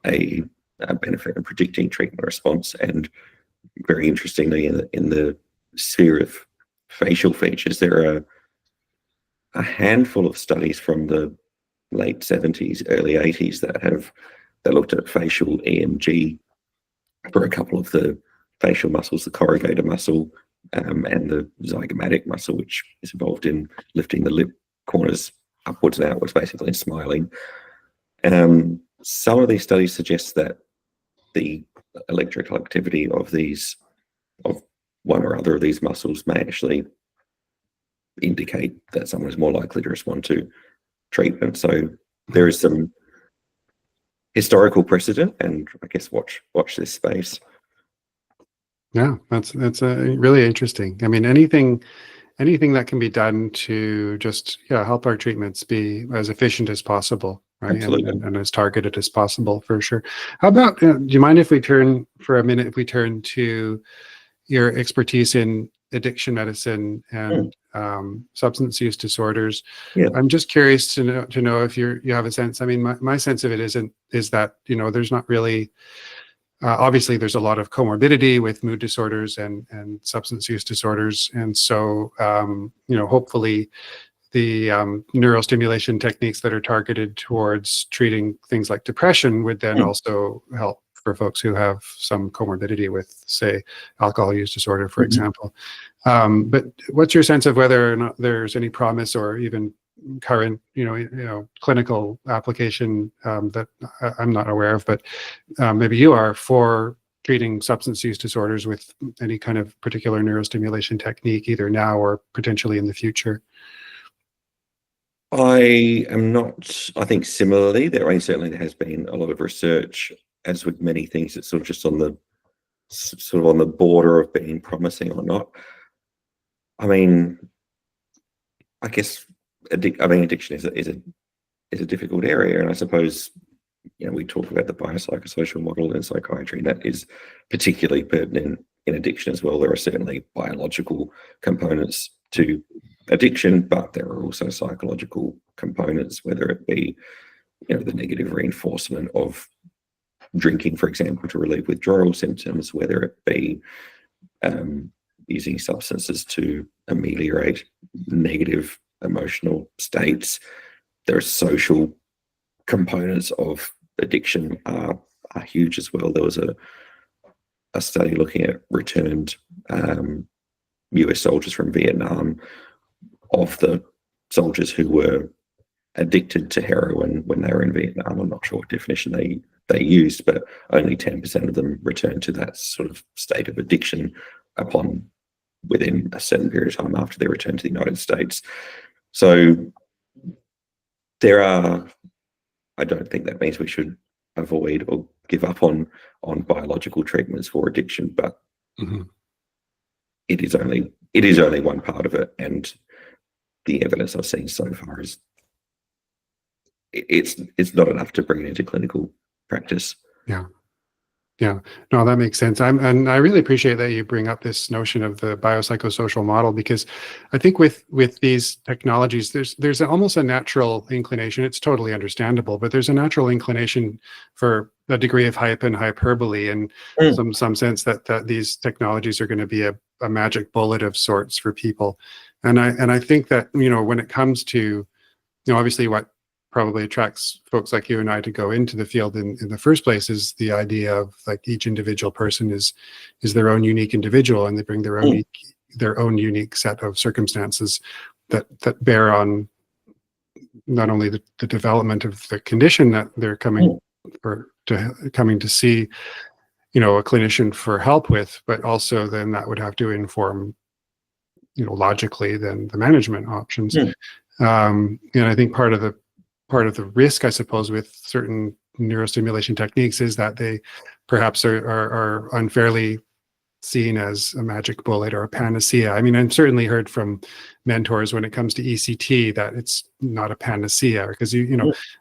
a benefit in predicting treatment response. And very interestingly, in the sphere of facial features, there are a handful of studies from the late 70s, early 80s that looked at facial EMG for a couple of the facial muscles, the corrugator muscle and the zygomatic muscle, which is involved in lifting the lip corners upwards and outwards, basically, and smiling. Some of these studies suggest that the electrical activity of one or other of these muscles may actually indicate that someone is more likely to respond to treatment. So there is some historical precedent, and I guess watch this space. Yeah, that's really interesting. I mean, anything that can be done to just help our treatments be as efficient as possible, right? Absolutely. And as targeted as possible, for sure. How about, do you mind if we turn for a minute, if we turn to your expertise in addiction medicine and substance use disorders? Yeah. I'm just curious to know if you have a sense. I mean, my sense of it is that, there's not really, obviously there's a lot of comorbidity with mood disorders and substance use disorders. And so, hopefully the neurostimulation techniques that are targeted towards treating things like depression would then also help for folks who have some comorbidity with, say, alcohol use disorder, for example. But what's your sense of whether or not there's any promise or even current, clinical application that I'm not aware of, but maybe you are, for treating substance use disorders with any kind of particular neurostimulation technique, either now or potentially in the future? I am not. I think similarly, there has been a lot of research, as with many things, it's sort of just on the border of being promising or not. I mean, I guess addiction is a difficult area, and I suppose we talk about the biopsychosocial model in psychiatry, and that is particularly pertinent in addiction as well. There are certainly biological components to addiction, but there are also psychological components, whether it be the negative reinforcement of drinking, for example, to relieve withdrawal symptoms, whether it be using substances to ameliorate negative emotional states. There are social components of addiction are huge as well. There was a study looking at returned US soldiers from Vietnam. Of the soldiers who were addicted to heroin when they were in Vietnam, I'm not sure what definition they used, but only 10% of them returned to that sort of state of addiction within a certain period of time after their return to the United States. So I don't think that means we should avoid or give up on biological treatments for addiction, but it is only one part of it, and the evidence I've seen so far is it's not enough to bring it into clinical practice. Yeah. Yeah, no, that makes sense. And I really appreciate that you bring up this notion of the biopsychosocial model, because I think with these technologies, there's almost a natural inclination. It's totally understandable, but there's a natural inclination for a degree of hype and hyperbole, and some sense that these technologies are going to be a magic bullet of sorts for people. And I think that, when it comes to, obviously what probably attracts folks like you and I to go into the field in the first place is the idea of like each individual person is their own unique individual, and they bring their own unique set of circumstances that bear on not only the development of the condition that they're coming to see, a clinician for help with, but also then that would have to inform, logically then the management options. And I think part of the risk, I suppose, with certain neurostimulation techniques is that they perhaps are unfairly seen as a magic bullet or a panacea. I mean, I've certainly heard from mentors when it comes to ECT that it's not a panacea, because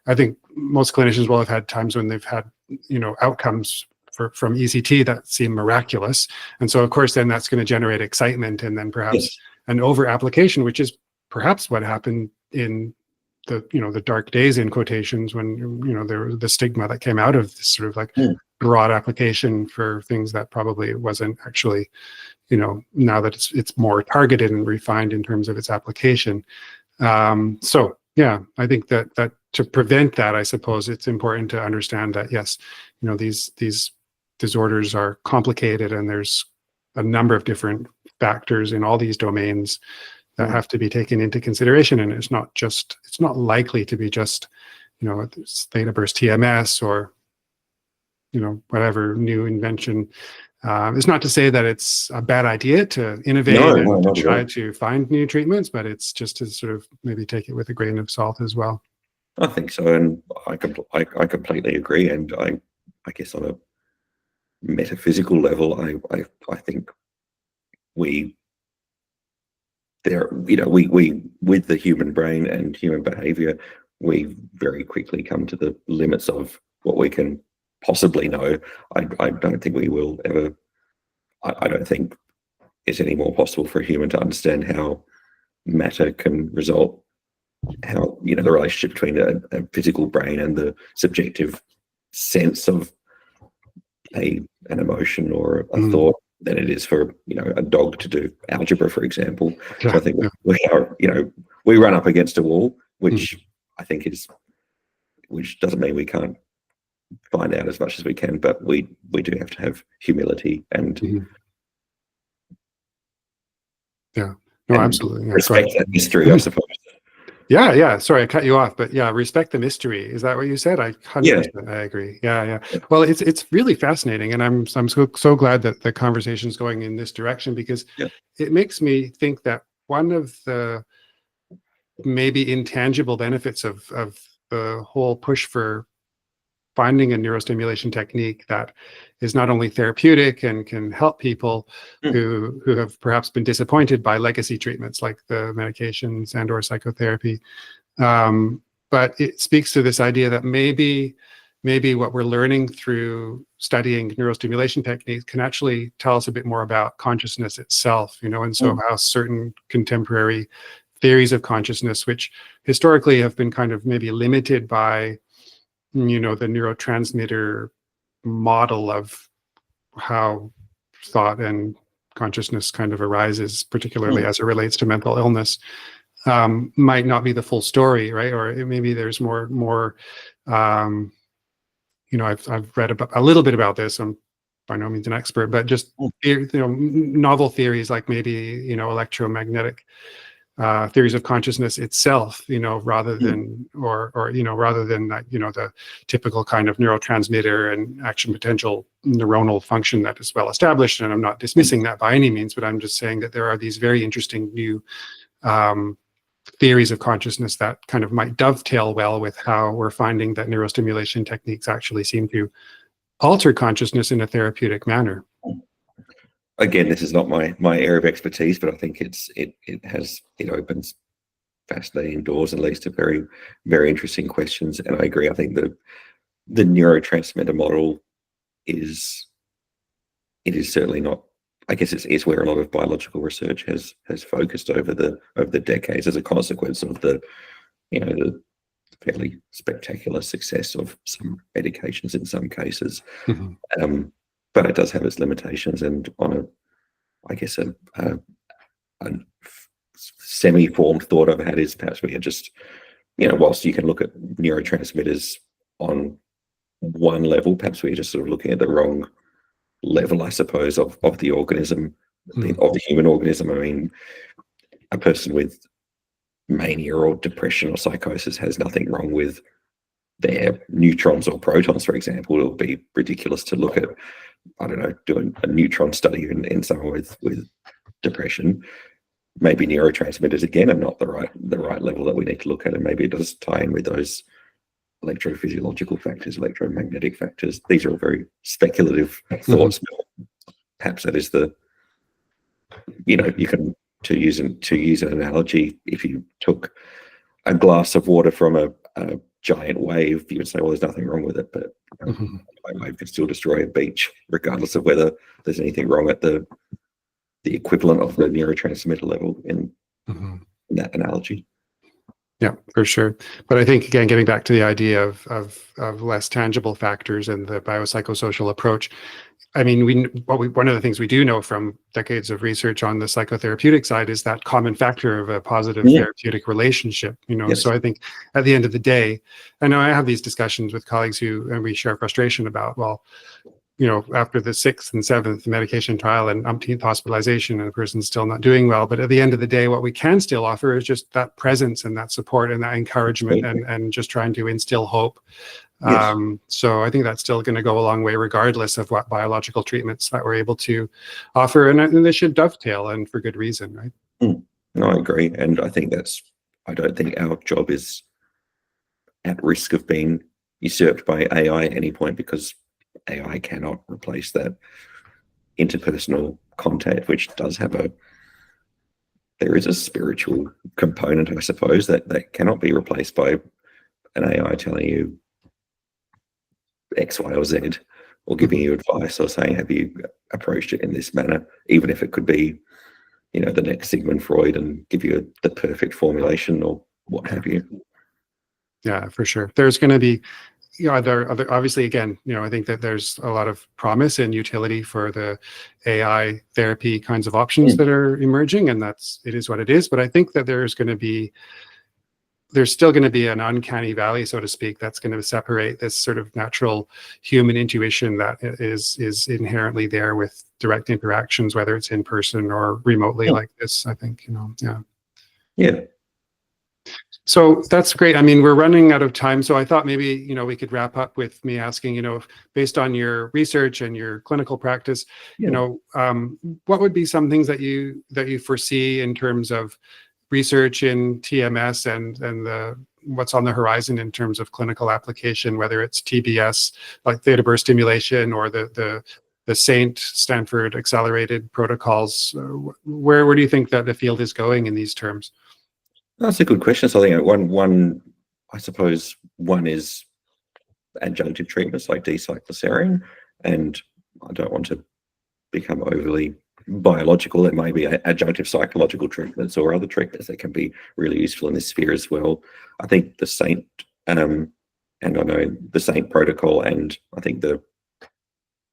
I think most clinicians will have had times when they've had outcomes from ECT that seem miraculous, and so of course then that's going to generate excitement, and then perhaps an over application, which is perhaps what happened in the dark days, in quotations, when there was the stigma that came out of this sort of like broad application for things that probably wasn't actually, now that it's more targeted and refined in terms of its application. So yeah, I think that to prevent that, I suppose it's important to understand that yes, these disorders are complicated, and there's a number of different factors in all these domains that have to be taken into consideration, and it's not likely to be just theta burst TMS or whatever new invention. It's not to say that it's a bad idea to innovate and to try to find new treatments, but it's just to sort of maybe take it with a grain of salt as well. I think so, and I completely agree. And I guess on a metaphysical level, I think we with the human brain and human behavior, we very quickly come to the limits of what we can possibly know. I don't think we will ever. I don't think it's any more possible for a human to understand how matter can result, how the relationship between a physical brain and the subjective sense of an emotion or a thought, than it is for a dog to do algebra, for example. So I think we run up against a wall, which I think which doesn't mean we can't find out as much as we can, but we do have to have humility and absolutely respect that mystery, I suppose. Yeah. Sorry, I cut you off, but yeah, respect the mystery. Is that what you said? I 100% I agree. Yeah. Well, it's really fascinating, and I'm so glad that the conversation's going in this direction, because it makes me think that one of the maybe intangible benefits of the whole push for finding a neurostimulation technique that is not only therapeutic and can help people who have perhaps been disappointed by legacy treatments like the medications and or psychotherapy, but it speaks to this idea that maybe what we're learning through studying neurostimulation techniques can actually tell us a bit more about consciousness itself, and so how certain contemporary theories of consciousness, which historically have been kind of maybe limited by the neurotransmitter model of how thought and consciousness kind of arises, particularly as it relates to mental illness, might not be the full story, right? Or maybe there's more. I've read about a little bit about this. I'm by no means an expert, but just novel theories like maybe electromagnetic theories of consciousness itself, rather than rather than the typical kind of neurotransmitter and action potential neuronal function that is well established. And I'm not dismissing that by any means, but I'm just saying that there are these very interesting new theories of consciousness that kind of might dovetail well with how we're finding that neurostimulation techniques actually seem to alter consciousness in a therapeutic manner. Again, this is not my area of expertise, but I think it opens fascinating doors and leads to very, very interesting questions. And I agree. I think the neurotransmitter model it is certainly not. I guess it's where a lot of biological research has focused over the decades as a consequence of the fairly spectacular success of some medications in some cases. But it does have its limitations, and on a semi-formed thought I've had is perhaps we are just, whilst you can look at neurotransmitters on one level, perhaps we're just sort of looking at the wrong level, I suppose, of the organism, of the human organism. I mean, a person with mania or depression or psychosis has nothing wrong with their neutrons or protons, for example. It would be ridiculous to look at, I don't know, doing a neutron study in someone with depression. Maybe neurotransmitters again are not the right level that we need to look at, and maybe it does tie in with those electrophysiological factors, electromagnetic factors. These are all very speculative thoughts. Perhaps that is you can, to use an analogy, if you took a glass of water from a giant wave, you would say, well, there's nothing wrong with it, but a wave could still destroy a beach, regardless of whether there's anything wrong at the equivalent of the neurotransmitter level in that analogy. Yeah, for sure. But I think, again, getting back to the idea of less tangible factors and the biopsychosocial approach, I mean, one of the things we do know from decades of research on the psychotherapeutic side is that common factor of a positive therapeutic relationship, Yes. So I think at the end of the day, I know I have these discussions with colleagues and we share frustration about, well, after the 6th and 7th medication trial and umpteenth hospitalization and the person's still not doing well. But at the end of the day, what we can still offer is just that presence and that support and that encouragement and just trying to instill hope. Yes. So I think that's still going to go a long way, regardless of what biological treatments that we're able to offer. And they should dovetail, and for good reason, right? No, I agree. And I think I don't think our job is at risk of being usurped by AI at any point, because AI cannot replace that interpersonal contact, which does have there is a spiritual component, I suppose, that cannot be replaced by an AI telling you X, Y, or Z, or giving you advice or saying, have you approached it in this manner, even if it could be, the next Sigmund Freud and give you the perfect formulation or what have you. Yeah, for sure. There's going to be obviously, again, I think that there's a lot of promise and utility for the AI therapy kinds of options that are emerging, and it is what it is. But I think that there's still going to be an uncanny valley, so to speak, that's going to separate this sort of natural human intuition that is inherently there with direct interactions, whether it's in person or remotely like this. I think, Yeah. So that's great. I mean, we're running out of time, so I thought maybe we could wrap up with me asking, based on your research and your clinical practice, what would be some things that you foresee in terms of research in TMS and what's on the horizon in terms of clinical application, whether it's TBS like theta burst stimulation or the Stanford accelerated protocols? Where do you think that the field is going in these terms? That's a good question. So I think I suppose one is adjunctive treatments like D-cycloserine, and I don't want to become overly biological. There may be adjunctive psychological treatments or other treatments that can be really useful in this sphere as well. I think the Saint, and I know the Saint protocol, and I think the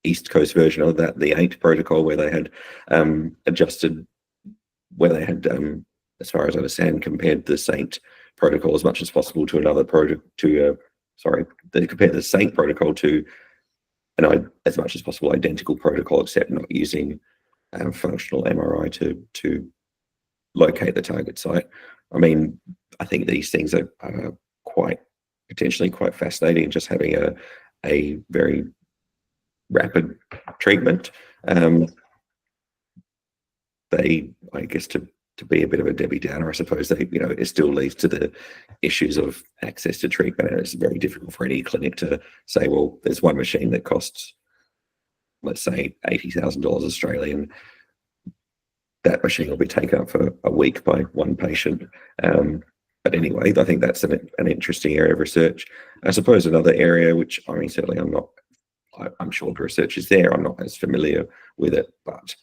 East Coast version of that, the 8 protocol, where they had as far as I understand, compared the Saint protocol as much as possible to another they compared the Saint protocol to as much as possible identical protocol, except not using functional MRI to locate the target site. I mean, I think these things are potentially quite fascinating, just having a very rapid treatment. I guess to be a bit of a Debbie Downer, I suppose it still leads to the issues of access to treatment, and it's very difficult for any clinic to say, well, there's one machine that costs, let's say, $80,000 Australian. That machine will be taken up for a week by one patient. But anyway, I think that's an interesting area of research. I suppose another area, which certainly I'm not I'm sure the research is there. I'm not as familiar with it, but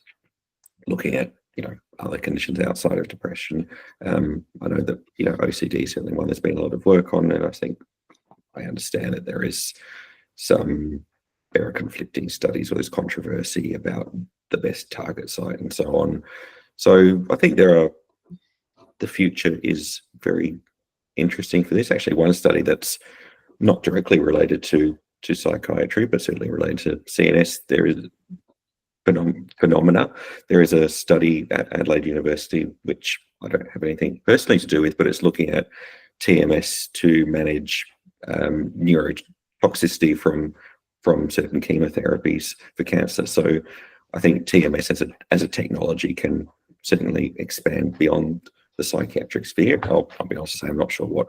looking at other conditions outside of depression, I know that OCD is certainly one there's been a lot of work on, and I understand that there are conflicting studies, or there's controversy about the best target site and so on. So I think the future is very interesting for this. Actually, one study that's not directly related to psychiatry, but certainly related to CNS, there is phenomena. There is a study at Adelaide University, which I don't have anything personally to do with, but it's looking at TMS to manage neurotoxicity from certain chemotherapies for cancer. So I think TMS as a technology can certainly expand beyond the psychiatric sphere. I'll be honest to say I'm not sure what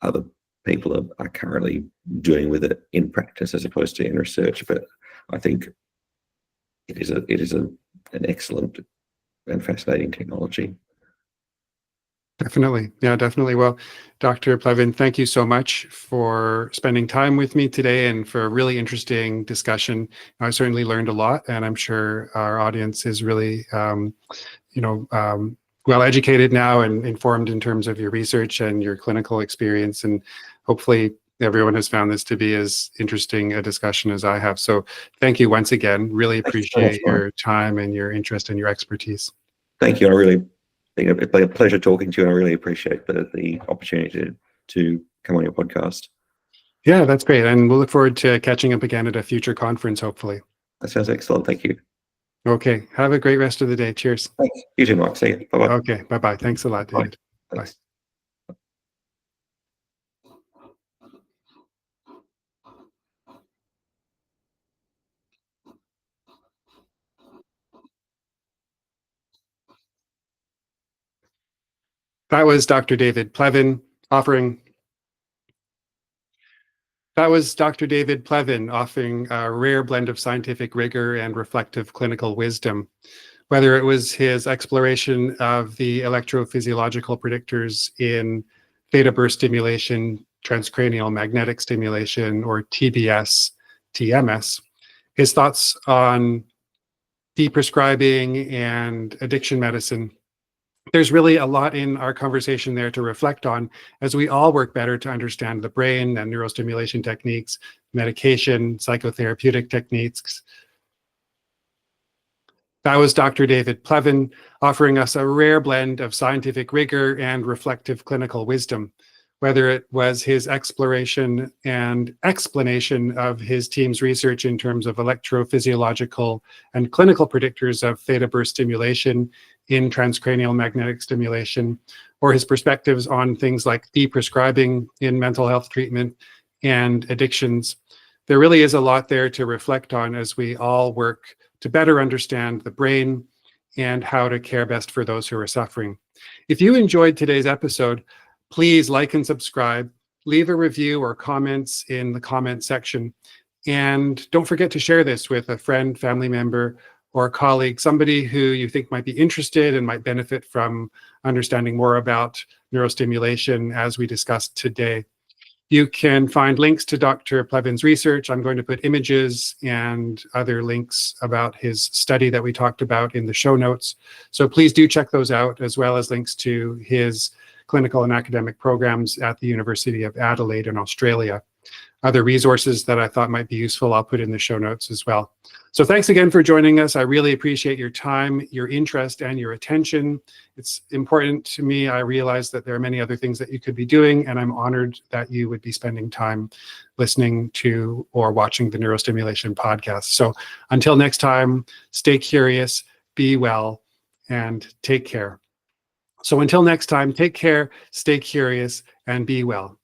other people are currently doing with it in practice as opposed to in research, but I think it is an excellent and fascinating technology. Definitely. Yeah, definitely. Well, Dr. Plevin, thank you so much for spending time with me today and for a really interesting discussion. I certainly learned a lot, and I'm sure our audience is really, well educated now and informed in terms of your research and your clinical experience. And hopefully everyone has found this to be as interesting a discussion as I have. So thank you once again. Really appreciate your time and your interest and your expertise. Thank you. It's been a pleasure talking to you, and I really appreciate the opportunity to come on your podcast. Yeah, that's great. And we'll look forward to catching up again at a future conference, hopefully. That sounds excellent. Thank you. Okay. Have a great rest of the day. Cheers. Thanks. You too, Mike. See you. Bye-bye. Okay. Bye-bye. Thanks a lot, David. Bye. Thanks. Bye. That was Dr. Plevin offering a rare blend of scientific rigor and reflective clinical wisdom. Whether it was his exploration of the electrophysiological predictors in theta burst stimulation, transcranial magnetic stimulation, or TBS, TMS, his thoughts on deprescribing and addiction medicine. There's really a lot in our conversation there to reflect on as we all work better to understand the brain and neurostimulation techniques, medication, psychotherapeutic techniques. That was Dr. Plevin offering us a rare blend of scientific rigor and reflective clinical wisdom. Whether it was his exploration and explanation of his team's research in terms of electrophysiological and clinical predictors of theta burst stimulation in transcranial magnetic stimulation, or his perspectives on things like deprescribing in mental health treatment and addictions. There really is a lot there to reflect on as we all work to better understand the brain and how to care best for those who are suffering. If you enjoyed today's episode, please like and subscribe, leave a review or comments in the comment section, and don't forget to share this with a friend, family member, or a colleague, somebody who you think might be interested and might benefit from understanding more about neurostimulation as we discussed today. You can find links to Dr. Plevin's research. I'm going to put images and other links about his study that we talked about in the show notes. So please do check those out, as well as links to his clinical and academic programs at the University of Adelaide in Australia. Other resources that I thought might be useful, I'll put in the show notes as well. So thanks again for joining us. I really appreciate your time, your interest, and your attention. It's important to me. I realize that there are many other things that you could be doing, and I'm honored that you would be spending time listening to or watching the Neurostimulation Podcast. So until next time, stay curious, be well, and take care. So until next time, take care, stay curious, and be well.